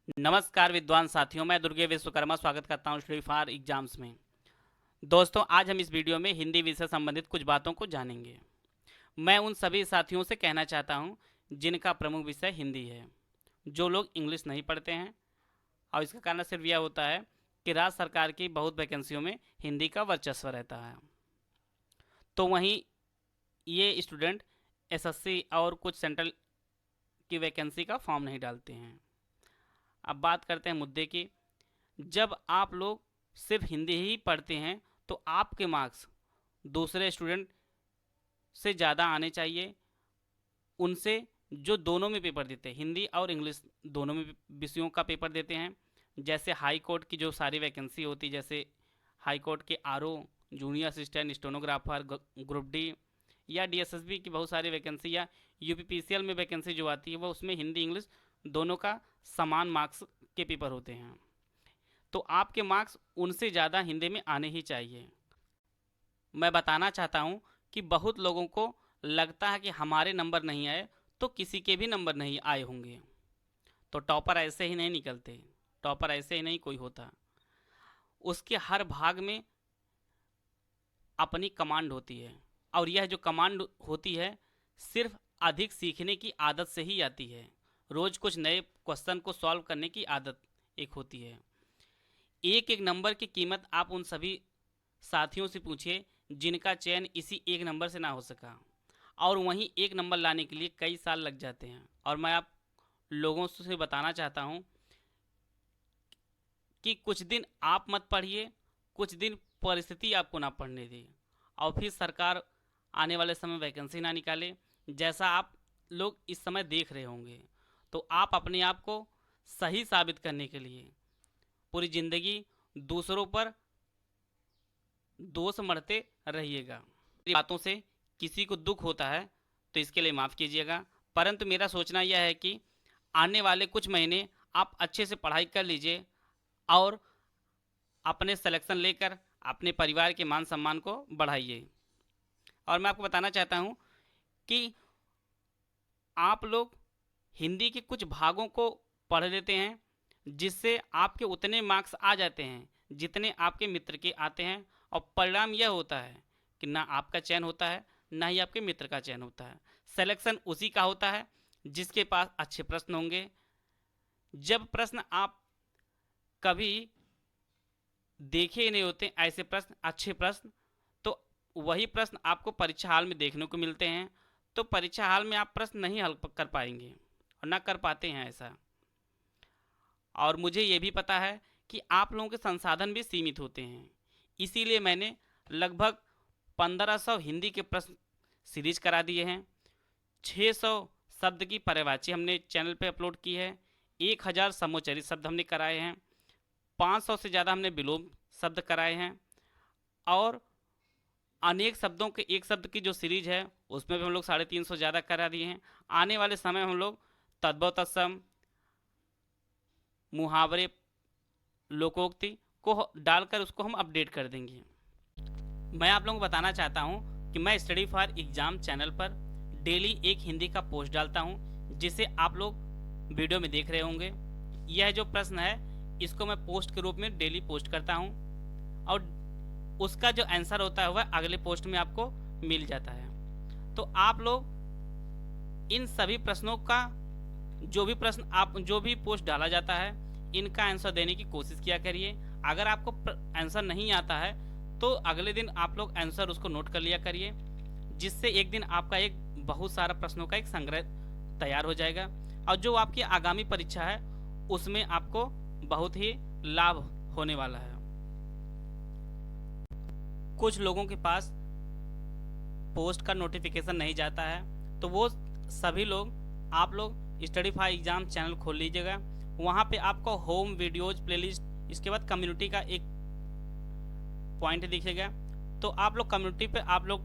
नमस्कार विद्वान साथियों, मैं दुर्गे विश्वकर्मा स्वागत करता हूँ स्टडी फॉर एग्जाम्स में। दोस्तों, आज हम इस वीडियो में हिंदी विषय संबंधित कुछ बातों को जानेंगे। मैं उन सभी साथियों से कहना चाहता हूँ जिनका प्रमुख विषय हिंदी है, जो लोग इंग्लिश नहीं पढ़ते हैं, और इसका कारण सिर्फ यह होता है कि राज्य सरकार की बहुत वैकेंसियों में हिंदी का वर्चस्व रहता है। तो वहीं ये स्टूडेंट एसएससी और कुछ सेंट्रल की वैकेंसी का फॉर्म नहीं डालते हैं। अब बात करते हैं मुद्दे की। जब आप लोग सिर्फ हिंदी ही पढ़ते हैं तो आपके मार्क्स दूसरे स्टूडेंट से ज़्यादा आने चाहिए, उनसे जो दोनों में पेपर देते हैं, हिंदी और इंग्लिश दोनों में विषयों का पेपर देते हैं। जैसे हाई कोर्ट की जो सारी वैकेंसी होती, जैसे हाई कोर्ट के RO, junior assistant stenographer, group D या डीएसएसबी की बहुत सारी वैकेंसी, या यूपीपीसीएल में वैकेंसी जो आती है वो उसमें हिंदी इंग्लिश दोनों का समान मार्क्स के पेपर होते हैं। तो आपके मार्क्स उनसे ज़्यादा हिंदी में आने ही चाहिए। मैं बताना चाहता हूँ कि बहुत लोगों को लगता है कि हमारे नंबर नहीं आए तो किसी के भी नंबर नहीं आए होंगे। तो टॉपर ऐसे ही नहीं निकलते, टॉपर ऐसे ही नहीं कोई होता। उसके हर भाग में अपनी कमांड होती है, और यह जो कमांड होती है सिर्फ अधिक सीखने की आदत से ही आती है। रोज़ कुछ नए क्वेश्चन को सॉल्व करने की आदत एक होती है। एक एक नंबर की कीमत आप उन सभी साथियों से पूछिए जिनका चयन इसी एक नंबर से ना हो सका, और वहीं एक नंबर लाने के लिए कई साल लग जाते हैं। और मैं आप लोगों से बताना चाहता हूं कि कुछ दिन आप मत पढ़िए, कुछ दिन परिस्थिति आपको ना पढ़ने दे, और फिर सरकार आने वाले समय वैकेंसी ना निकाले, जैसा आप लोग इस समय देख रहे होंगे। तो आप अपने आप को सही साबित करने के लिए पूरी ज़िंदगी दूसरों पर दोष मढ़ते रहिएगा। मेरी बातों से किसी को दुख होता है तो इसके लिए माफ़ कीजिएगा, परंतु मेरा सोचना यह है कि आने वाले कुछ महीने आप अच्छे से पढ़ाई कर लीजिए और अपने सिलेक्शन लेकर अपने परिवार के मान सम्मान को बढ़ाइए। और मैं आपको बताना चाहता हूँ कि आप लोग हिंदी के कुछ भागों को पढ़ लेते हैं, जिससे आपके उतने मार्क्स आ जाते हैं जितने आपके मित्र के आते हैं, और परिणाम यह होता है कि ना आपका चयन होता है ना ही आपके मित्र का चयन होता है। सिलेक्शन उसी का होता है जिसके पास अच्छे प्रश्न होंगे। जब प्रश्न आप कभी देखे ही नहीं होते ऐसे प्रश्न, अच्छे प्रश्न, तो वही प्रश्न आपको परीक्षा हाल में देखने को मिलते हैं। तो परीक्षा हाल में आप प्रश्न नहीं हल कर पाएंगे और ना कर पाते हैं ऐसा। और मुझे ये भी पता है कि आप लोगों के संसाधन भी सीमित होते हैं, इसीलिए मैंने लगभग 1500 हिंदी के प्रश्न सीरीज करा दिए हैं। 600 शब्द की पर्यायवाची हमने चैनल पे अपलोड की है। 1000 समोच्चरित शब्द हमने कराए हैं। 500 से ज़्यादा हमने विलोम शब्द कराए हैं, और अनेक शब्दों के एक शब्द की जो सीरीज है उसमें भी हम लोग 350 ज़्यादा करा दिए हैं। आने वाले समय हम लोग तद्भव तत्सम, मुहावरे, लोकोक्ति को डालकर उसको हम अपडेट कर देंगे। मैं आप लोगों को बताना चाहता हूं कि मैं स्टडी फॉर एग्जाम चैनल पर डेली एक हिंदी का पोस्ट डालता हूं, जिसे आप लोग वीडियो में देख रहे होंगे। यह जो प्रश्न है इसको मैं पोस्ट के रूप में डेली पोस्ट करता हूं, और उसका जो आंसर होता है वह अगले पोस्ट में आपको मिल जाता है। तो आप लोग इन सभी प्रश्नों का जो भी पोस्ट डाला जाता है इनका आंसर देने की कोशिश किया करिए। अगर आपको आंसर नहीं आता है तो अगले दिन आप लोग आंसर उसको नोट कर लिया करिए, जिससे एक दिन आपका एक बहुत सारा प्रश्नों का एक संग्रह तैयार हो जाएगा, और जो आपकी आगामी परीक्षा है उसमें आपको बहुत ही लाभ होने वाला है। कुछ लोगों के पास पोस्ट का नोटिफिकेशन नहीं जाता है, तो वो सभी लोग, आप लोग स्टडी फॉर एग्जाम चैनल खोल लीजिएगा। वहाँ पे आपको होम, वीडियोज, प्लेलिस्ट, इसके बाद कम्युनिटी का एक पॉइंट दिखेगा, तो आप लोग कम्युनिटी पे आप लोग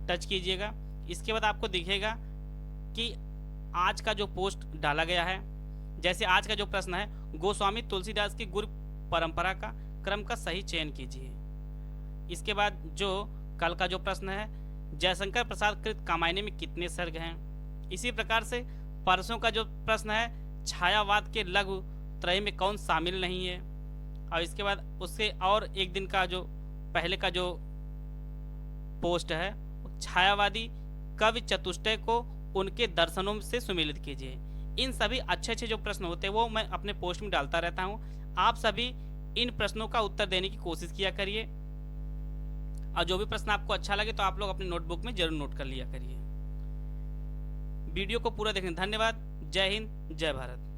टच कीजिएगा। इसके बाद आपको दिखेगा कि आज का जो पोस्ट डाला गया है, जैसे आज का जो प्रश्न है, गोस्वामी तुलसीदास की गुरु परंपरा का क्रम का सही चयन कीजिए। इसके बाद जो कल का जो प्रश्न है, जयशंकर प्रसाद कृत कामायनी में कितने सर्ग हैं। इसी प्रकार से परसों का जो प्रश्न है, छायावाद के लघु त्रय में कौन शामिल नहीं है। और इसके बाद उससे और एक दिन का जो पहले का जो पोस्ट है, छायावादी कवि चतुष्टय को उनके दर्शनों से सुमेलित कीजिए। इन सभी अच्छे अच्छे जो प्रश्न होते हैं वो मैं अपने पोस्ट में डालता रहता हूँ। आप सभी इन प्रश्नों का उत्तर देने की कोशिश किया करिए, और जो भी प्रश्न आपको अच्छा लगे तो आप लोग अपने नोटबुक में जरूर नोट कर लिया करिए। वीडियो को पूरा देखने धन्यवाद। जय हिंद, जय भारत।